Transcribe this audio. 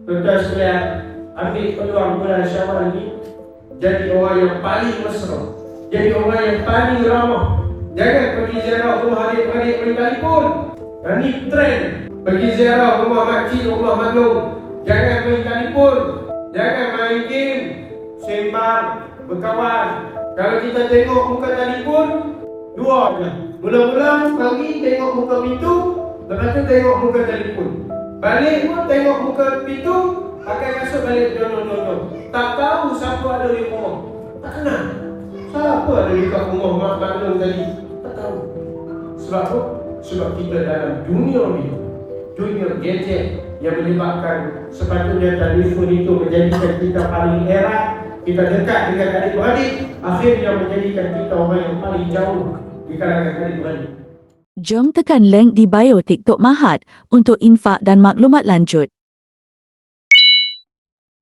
Tuan-tuan sekalian, ambil peluang bulan Syawal ni jadi orang yang paling mesra, jadi orang yang paling ramah. Jangan pergi ziarah rumah adik-adik main telefon. Ini trend. Pergi ziarah rumah makcik, rumah maklum. Jangan main telefon, jangan main game, sembang, berkawan. Kalau kita tengok muka telefon, dua je. Mula-mula pagi tengok muka pintu, lepas tu tengok muka telefon. Balik pun tengok muka pintu, pakai kasut balik jodoh-jodoh. Tak tahu siapa ada di rumah. Tak kenal. Siapa ada di kat rumah mak maklum tadi? Tak tahu. Sebab apa? Sebab kita dalam dunia ni, dunia gadget yang menyebabkan sepatutnya telefon itu menjadikan kita paling erat, kita dekat dengan adik-beradik, akhirnya menjadikan kita orang yang paling jauh di kalangan adik-beradik. Jom tekan link di bio TikTok Mahat untuk infak dan maklumat lanjut.